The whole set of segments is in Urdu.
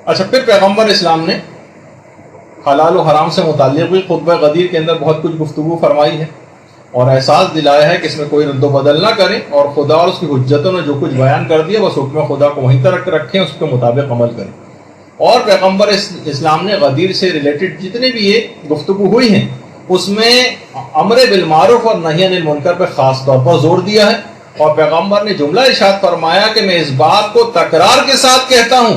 اچھا، پھر پیغمبر اسلام نے حلال و حرام سے متعلق بھی خطبہ غدیر کے اندر بہت کچھ گفتگو فرمائی ہے اور احساس دلایا ہے کہ اس میں کوئی رد و بدل نہ کریں اور خدا اور اس کی حجتوں نے جو کچھ بیان کر دیا بس حکم خدا کو وہیں تک رکھیں، اس کے مطابق عمل کریں۔ اور پیغمبر اسلام نے غدیر سے ریلیٹڈ جتنے بھی یہ گفتگو ہوئی ہیں اس میں امر بالمعروف اور نہی عن المنکر پہ خاص طور پر زور دیا ہے، اور پیغمبر نے جملہ ارشاد فرمایا کہ میں اس بات کو تکرار کے ساتھ کہتا ہوں،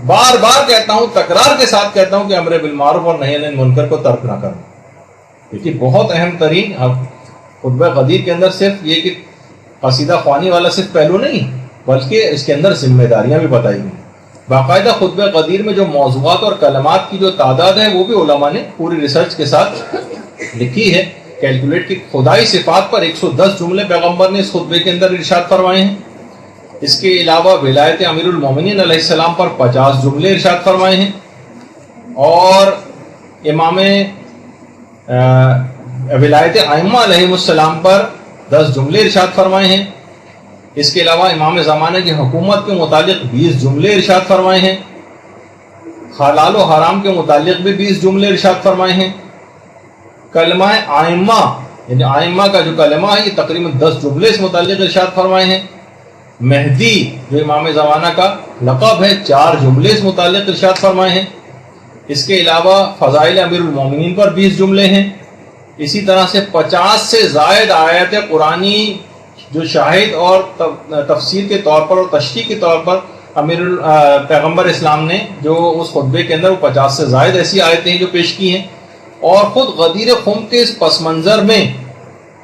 بار بار کہتا ہوں، تکرار کے ساتھ کہتا ہوں کہ امر بالمعروف اور نہی عن المنکر کو ترک نہ کرنا۔ کیونکہ بہت اہم ترین خطبہ غدیر کے اندر صرف یہ کہ قصیدہ خوانی والا صرف پہلو نہیں بلکہ اس کے اندر ذمہ داریاں بھی بتائی گئی۔ باقاعدہ خطبہ غدیر میں جو موضوعات اور کلمات کی جو تعداد ہے وہ بھی علماء نے پوری ریسرچ کے ساتھ لکھی ہے، کیلکولیٹ کی۔ خدائی صفات پر 110 جملے پیغمبر نے اس خطبے کے اندر ارشاد فرمائے ہیں۔ اس کے علاوہ ولایت امیر المومنین علیہ السلام پر 50 جملے ارشاد فرمائے ہیں، اور امام ولایت ائمہ علیہ السلام پر 10 جملے ارشاد فرمائے ہیں۔ اس کے علاوہ امام زمانہ کی حکومت کے متعلق 20 جملے ارشاد فرمائے ہیں۔ حلال و حرام کے متعلق بھی 20 جملے ارشاد فرمائے ہیں۔ کلمہ ائمہ یعنی ائمہ کا جو کلمہ ہے یہ تقریباً 10 جملے اس متعلق ارشاد فرمائے ہیں۔ مہدی جو امام زمانہ کا لقب ہے 4 جملے اس متعلق ارشاد فرمائے ہیں۔ اس کے علاوہ فضائل امیر المومنین پر 20 جملے ہیں۔ اسی طرح سے 50 سے زائد آیات قرآنی جو شاہد اور تفسیر کے طور پر اور تشریح کے طور پر پیغمبر اسلام نے جو اس خطبے کے اندر وہ 50 سے زائد ایسی آیتیں ہیں جو پیش کی ہیں، اور خود غدیر خم کے اس پس منظر میں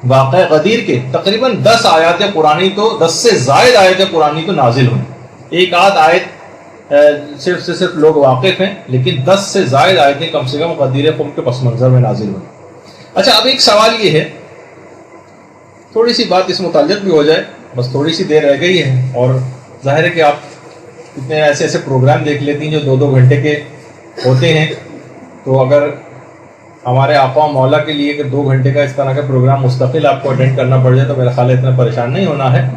واقع غدیر کے تقریباً 10 آیات قرآنی تو 10 سے زائد آیات قرآنی تو نازل ہوئی۔ ایک آدھ آیت صرف سے صرف لوگ واقف ہیں، لیکن 10 سے زائد آیتیں کم سے کم غدیر خم کے پس منظر میں نازل ہوئی۔ اچھا، اب ایک سوال یہ ہے، تھوڑی سی بات اس متعلق بھی ہو جائے، بس تھوڑی سی دیر رہ گئی ہے، اور ظاہر ہے کہ آپ اتنے ایسے پروگرام دیکھ لیتی ہیں جو 2 گھنٹے کے ہوتے ہیں، تو اگر ہمارے آقا و مولا کے لیے کہ 2 گھنٹے کا اس طرح کا پروگرام مستقل آپ کو اٹینڈ کرنا پڑ جائے تو میرا خیال ہے اتنا پریشان نہیں ہونا ہے۔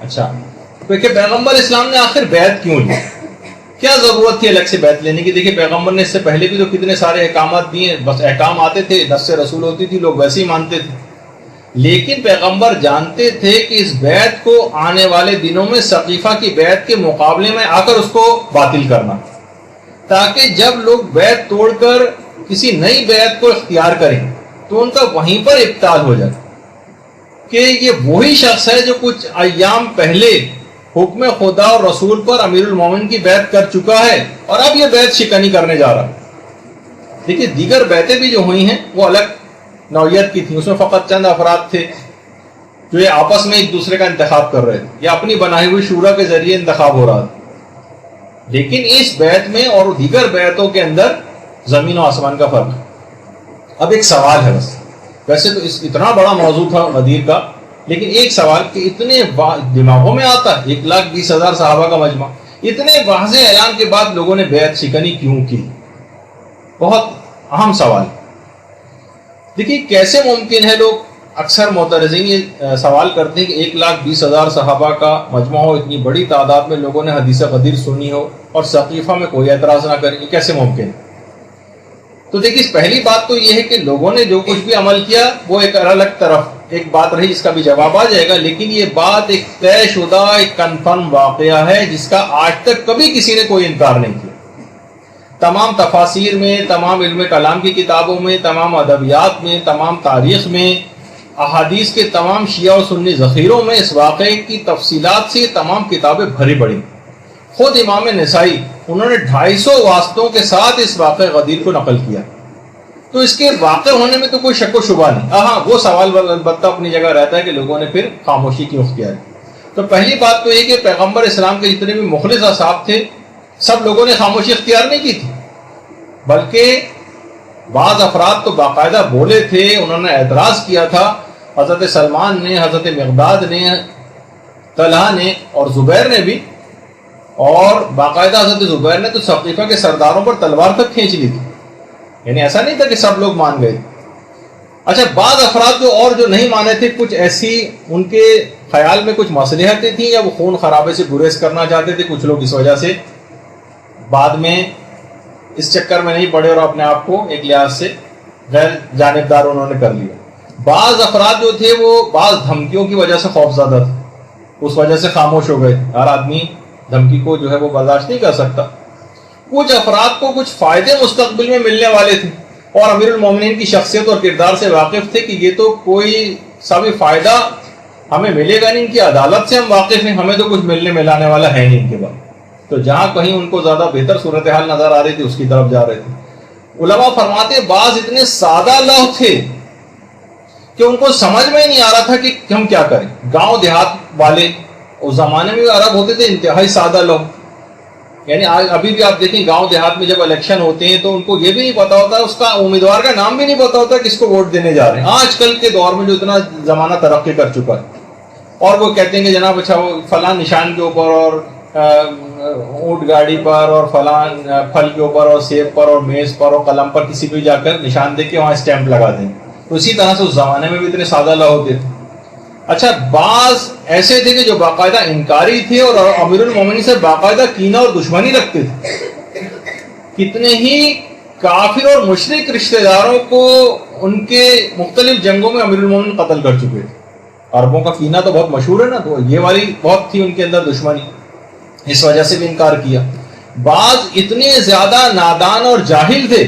اچھا، تو کہ پیغمبر اسلام نے آخر بیعت کیوں لی؟ کیا ضرورت تھی الگ سے بیعت لینے کی؟ دیکھیے پیغمبر نے اس سے پہلے بھی تو کتنے سارے احکامات دیے، بس احکام آتے تھے، نص رسول ہوتی تھی، لوگ ویسے ہی مانتے تھے، لیکن پیغمبر جانتے تھے کہ اس بیعت کو آنے والے دنوں میں ثقیفہ کی بیعت کے مقابلے میں آ کر اس کو باطل کرنا، تاکہ جب لوگ بیعت توڑ کر کسی نئی بیعت کو اختیار کریں تو ان کا وہیں پر ابطال ہو جائے کہ یہ وہی شخص ہے جو کچھ ایام پہلے حکم خدا اور رسول پر امیر المومن کی بیعت کر چکا ہے اور اب یہ بیعت شکنی کرنے جا رہا ہے۔ دیکھیے دیگر بیعتیں بھی جو ہوئی ہیں وہ الگ نوعیت کی تھیں، اس میں فقط چند افراد تھے جو یہ آپس میں ایک دوسرے کا انتخاب کر رہے تھے یا اپنی بنائی ہوئی شورا کے ذریعے انتخاب ہو رہا تھا، لیکن اس بیعت میں اور دیگر بیعتوں کے اندر زمین و آسمان کا فرق ہے۔ اب ایک سوال ہے، بس ویسے تو اتنا بڑا موضوع تھا غدیر کا، لیکن ایک سوال کہ اتنے دماغوں میں آتا ہے 1,20,000 صحابہ کا مجمع، اتنے واضح اعلان کے بعد لوگوں نے بیعت شکنی کیوں کی؟ بہت اہم سوال۔ دیکھیے کیسے ممکن ہے، لوگ اکثر معترضین یہ سوال کرتے ہیں کہ 1,20,000 صحابہ کا مجمع ہو، اتنی بڑی تعداد میں لوگوں نے حدیث غدیر سنی ہو اور ثقیفہ میں کوئی اعتراض نہ کرے، یہ کیسے ممکن ہے؟ تو دیکھیے پہلی بات تو یہ ہے کہ لوگوں نے جو کچھ بھی عمل کیا وہ ایک الگ طرف ایک بات رہی، جس کا بھی جواب آ جائے گا، لیکن یہ بات ایک طے شدہ ایک کنفرم واقعہ ہے جس کا آج تک کبھی کسی نے کوئی انکار نہیں کیا۔ تمام تفاسیر میں، تمام علم کلام کی کتابوں میں، تمام ادبیات میں، تمام تاریخ میں، احادیث کے تمام شیعہ اور سنی ذخیروں میں اس واقعے کی تفصیلات سے تمام کتابیں بھری پڑی۔ خود امام نسائی انہوں نے 250 واسطوں کے ساتھ اس واقعہ غدیر کو نقل کیا، تو اس کے واقع ہونے میں تو کوئی شک و شبہ نہیں۔ ہاں وہ سوال البتہ اپنی جگہ رہتا ہے کہ لوگوں نے پھر خاموشی کیوں اختیار کی؟ تو پہلی بات تو یہ کہ پیغمبر اسلام کے جتنے بھی مخلص اصحاب تھے سب لوگوں نے خاموشی اختیار نہیں کی تھی، بلکہ بعض افراد تو باقاعدہ بولے تھے، انہوں نے اعتراض کیا تھا۔ حضرت سلمان نے، حضرت مقداد نے، طلحہ نے اور زبیر نے بھی، اور باقاعدہ حضرت زبیر نے تو ثقیفہ کے سرداروں پر تلوار تک کھینچ لی تھی، یعنی ایسا نہیں تھا کہ سب لوگ مان گئے. اچھا بعض افراد جو نہیں مانے تھے, کچھ ایسی ان کے خیال میں کچھ مصلحتیں تھیں یا وہ خون خرابے سے گریز کرنا چاہتے تھے. کچھ لوگ اس وجہ سے بعد میں اس چکر میں نہیں پڑے اور اپنے آپ کو ایک لحاظ سے غیر جانبدار انہوں نے کر لیا. بعض افراد جو تھے وہ بعض دھمکیوں کی وجہ سے خوف زدہ تھے, اس وجہ سے خاموش ہو گئے. ہر آدمی دھمکی کو جو ہے وہ برداشت نہیں کر سکتا. کچھ افراد کو کچھ فائدے مستقبل میں ملنے والے تھے اور امیر المومنین کی شخصیت اور کردار سے واقف تھے کہ یہ تو کوئی سا بھی فائدہ ہمیں ملے گا نہیں, ان کی عدالت سے ہم واقف ہیں, ہمیں تو کچھ ملنے ملانے والا ہے نہیں ان کے بعد. تو جہاں کہیں ان کو زیادہ بہتر صورتحال نظر آ رہی تھی اس کی طرف جا رہے تھے. علماء فرماتے بعض اتنے سادہ لوح تھے کہ ان کو سمجھ میں نہیں آ رہا تھا کہ ہم کیا کریں. گاؤں دیہات والے اس زمانے میں عرب ہوتے تھے انتہائی سادہ لوگ. یعنی ابھی بھی آپ دیکھیں گاؤں دیہات میں جب الیکشن ہوتے ہیں تو ان کو یہ بھی نہیں پتا ہوتا, اس کا امیدوار کا نام بھی نہیں پتا ہوتا کس کو ووٹ دینے جا رہے ہیں. آج کل کے دور میں جو اتنا زمانہ ترقی کر چکا ہے, اور وہ کہتے ہیں کہ جناب اچھا وہ فلاں نشان کے اوپر اور اونٹ گاڑی پر اور فلاں پھل کے اوپر اور سیب پر اور میز پر اور قلم پر کسی پہ جا کر نشان دے کے وہاں اسٹیمپ لگا دیں. تو اسی طرح سے اس زمانے میں بھی اتنے سادہ لوح ہوتے تھے. اچھا بعض ایسے تھے کہ جو باقاعدہ انکاری تھے اور امیر المومنین سے باقاعدہ کینہ اور دشمنی رکھتے تھے. کتنے ہی کافر اور مشرک رشتہ داروں کو ان کے مختلف جنگوں میں امیر المومنین قتل کر چکے تھے. عربوں کا کینہ تو بہت مشہور ہے نا, تو یہ والی بہت تھی ان کے اندر دشمنی, اس وجہ سے بھی انکار کیا. بعض اتنے زیادہ نادان اور جاہل تھے,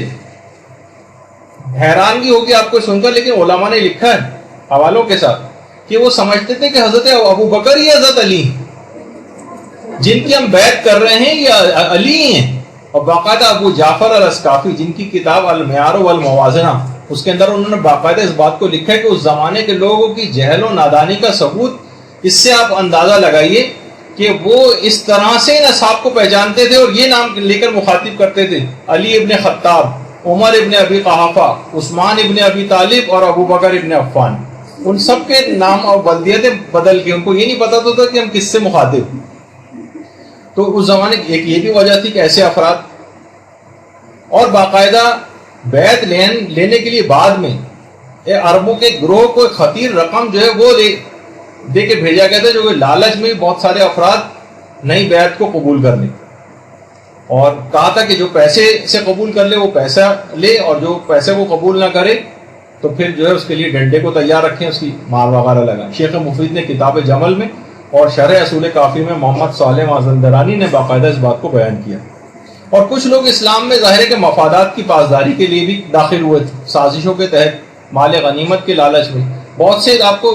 حیرانگی ہوگی آپ کو سن کر, لیکن علماء نے لکھا ہے حوالوں کے ساتھ کہ وہ سمجھتے تھے کہ حضرت ابو بکر یا حضرت علی جن کی ہم بیعت کر رہے ہیں یہ علی ہیں. اور باقاعدہ ابو جعفر الاسقافی جن کی کتاب المعیار والموازنہ, اس کے اندر انہوں نے باقاعدہ اس بات کو لکھا ہے کہ اس زمانے کے لوگوں کی جہل و نادانی کا ثبوت, اس سے آپ اندازہ لگائیے کہ وہ اس طرح سے نصاب کو پہچانتے تھے اور یہ نام لے کر مخاطب کرتے تھے, علی ابن خطاب, عمر ابن ابی قحافہ, عثمان ابن ابی طالب اور ابو بکر ابن عفان. ان سب کے نام اور بلدیتیں بدل کے, ان کو یہ نہیں پتا تھا کہ ہم کس سے مخاطب. تو اس زمانے کی ایک یہ بھی وجہ تھی کہ ایسے افراد, اور باقاعدہ بیعت لینے کے لیے بعد میں عربوں کے گروہ کو خطیر رقم جو ہے وہ دے کے بھیجا گیا تھا, جو کہ لالچ میں بہت سارے افراد نئی بیعت کو قبول کر لیں, اور کہا تھا کہ جو پیسے سے قبول کر لے وہ پیسہ لے, اور جو پیسے کو قبول نہ کرے تو پھر جو ہے اس کے لیے ڈنڈے کو تیار رکھیں, اس کی مار وغیرہ لگائیں. شیخ مفید نے کتاب جمل میں اور شرح اصول کافی میں محمد صالح مازندرانی نے باقاعدہ اس بات کو بیان کیا. اور کچھ لوگ اسلام میں ظاہر ہے کہ مفادات کی پاسداری کے لیے بھی داخل ہوئے تھے, سازشوں کے تحت مال غنیمت کے لالچ میں. بہت سے آپ کو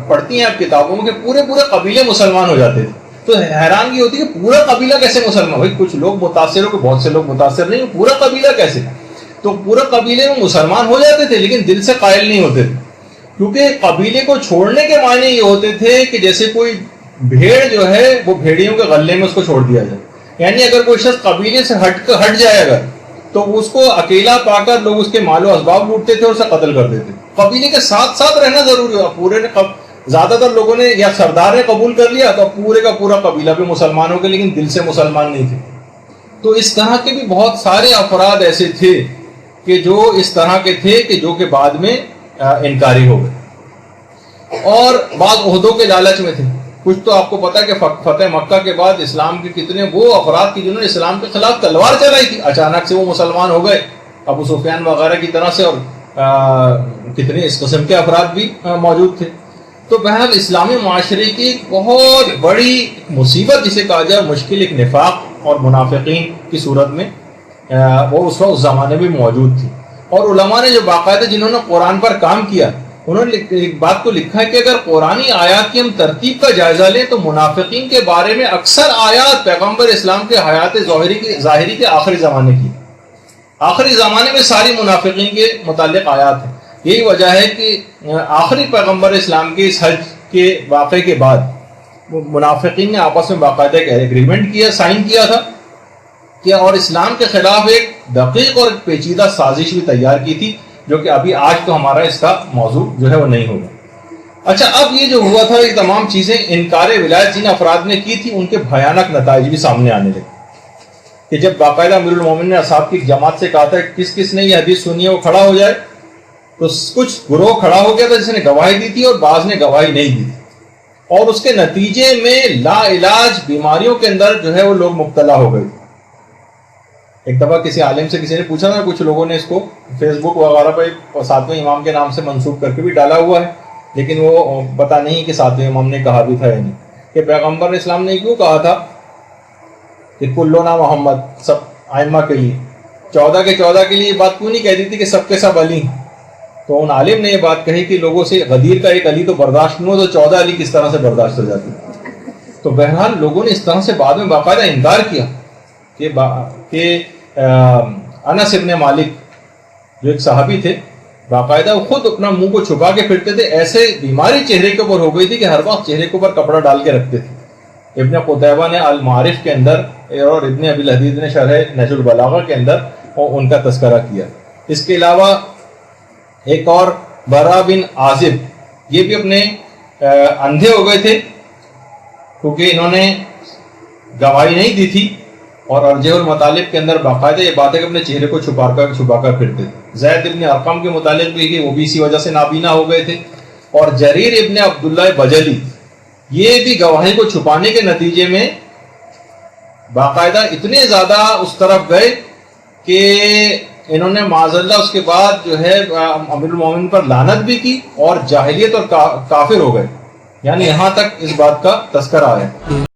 پڑھتی ہیں آپ کتابوں میں کہ پورے قبیلے مسلمان ہو جاتے تھے. تو حیرانگی ہوتی ہے کہ پورا قبیلہ کیسے مسلمان, بھائی کچھ لوگ متاثر ہو کہ بہت سے لوگ متاثر نہیں, پورا قبیلہ کیسے؟ تو پورے قبیلے میں مسلمان ہو جاتے تھے لیکن دل سے قائل نہیں ہوتے تھے, کیونکہ قبیلے کو چھوڑنے کے معنی یہ ہوتے تھے کہ جیسے کوئی بھیڑ جو ہے وہ بھیڑیوں کے غلے میں اس کو چھوڑ دیا جائے. یعنی اگر کوئی شخص قبیلے سے ہٹ جائے اگر, تو اس کو اکیلا پا کر لوگ اس کے مال و اسباب لوٹتے تھے اور اسے قتل کر دیتے. قبیلے کے ساتھ ساتھ رہنا ضروری ہوا. پورے نے زیادہ تر لوگوں نے یا سردار نے قبول کر لیا تو پورے کا پورا قبیلہ بھی مسلمان ہو گیا, لیکن دل سے مسلمان نہیں تھے. تو اس طرح کے بھی بہت سارے افراد ایسے تھے کہ جو اس طرح کے تھے کہ جو کہ بعد میں انکاری ہو گئے, اور بعض عہدوں کے لالچ میں تھے. کچھ تو آپ کو پتا ہے کہ فتح مکہ کے بعد اسلام کے کتنے وہ افراد کی جنہوں نے اسلام کے خلاف تلوار چلائی تھی, اچانک سے وہ مسلمان ہو گئے, ابو سفیان وغیرہ کی طرح سے, اور کتنے اس قسم کے افراد بھی موجود تھے. تو بہرحال اسلامی معاشرے کی بہت بڑی مصیبت جسے کہا جائے, مشکل, ایک نفاق اور منافقین کی صورت میں وہ اس وقت اس زمانے میں موجود تھی. اور علماء نے جو باقاعدہ جنہوں نے قرآن پر کام کیا, انہوں نے ایک بات کو لکھا ہے کہ اگر قرآنی آیات کی ہم ترتیب کا جائزہ لیں تو منافقین کے بارے میں اکثر آیات پیغمبر اسلام کے حیات ظاہری کے آخری زمانے کی, آخری زمانے میں ساری منافقین کے متعلق آیات ہیں. یہی وجہ ہے کہ آخری پیغمبر اسلام کے اس حج کے واقعے کے بعد منافقین نے آپس میں باقاعدہ ایک ایگریمنٹ کیا, سائن کیا تھا کہ, اور اسلام کے خلاف ایک دقیق اور پیچیدہ سازش بھی تیار کی تھی, جو کہ ابھی آج تو ہمارا اس کا موضوع جو ہے وہ نہیں ہوگا. اچھا, اب یہ جو ہوا تھا یہ تمام چیزیں انکار ولایت جن افراد نے کی تھی ان کے بھیانک نتائج بھی سامنے آنے لگے. کہ جب باقاعدہ امیر المومنین نے اصحاب کی جماعت سے کہا تھا کہ کس کس نے یہ حدیث سنی ہے وہ کھڑا ہو جائے، تو کچھ گروہ کھڑا ہو گیا تھا جس نے گواہی دی تھی اور بعض نے گواہی نہیں دی تھی، اور اس کے نتیجے میں لا علاج بیماریوں کے اندر جو ہے وہ لوگ مبتلا ہو گئے۔ ایک دفعہ کسی عالم سے کسی نے پوچھا تھا، کچھ لوگوں نے اس کو فیس بک وغیرہ پہ 7ویں امام کے نام سے منسوب کر کے بھی ڈالا ہوا ہے، لیکن وہ پتہ نہیں کہ 7ویں امام نے کہا بھی تھا یا نہیں، کہ پیغمبر اسلام نے کیوں کہا تھا کہ کلنا محمد، سب ائمہ کے لیے 14 کے 14 کے لیے یہ بات کیوں نہیں کہہ دی تھی کہ سب کے سب علی؟ تو ان عالم نے یہ بات کہی کہ لوگوں سے غدیر کا ایک علی تو برداشت نہیں ہو تو 14 علی کس طرح سے برداشت ہو جاتی۔ تو بہرحال لوگوں نے اس طرح سے بعد میں باقاعدہ انکار کیا کہ انس ابن مالک جو ایک صحابی تھے، باقاعدہ وہ خود اپنا منہ کو چھپا کے پھرتے تھے، ایسے بیماری چہرے کے اوپر ہو گئی تھی کہ ہر وقت چہرے کے اوپر کپڑا ڈال کے رکھتے تھے۔ ابن قتیبہ نے المعارف کے اندر اور ابن ابی الحدید نے شرح نہج البلاغہ کے اندر ان کا تذکرہ کیا۔ اس کے علاوہ ایک اور برا بن عازب، یہ بھی اپنے اندھے ہو گئے تھے کیونکہ انہوں نے گواہی نہیں دی تھی، اور ارجح المطالب کے اندر باقاعدہ یہ بات ہے کہ اپنے چہرے کو چھپا کر پھرتے تھے۔ زید ابن ارقم کے متعلق بھی کہ وہ بھی اسی وجہ سے نابینا ہو گئے تھے، اور جریر ابن عبداللہ بجلی یہ بھی گواہی کو چھپانے کے نتیجے میں باقاعدہ اتنے زیادہ اس طرف گئے کہ انہوں نے معاذ اللہ اس کے بعد جو ہے امیر المومنین پر لعنت بھی کی اور جاہلیت اور کافر ہو گئے، یعنی یہاں تک اس بات کا تذکرہ آیا۔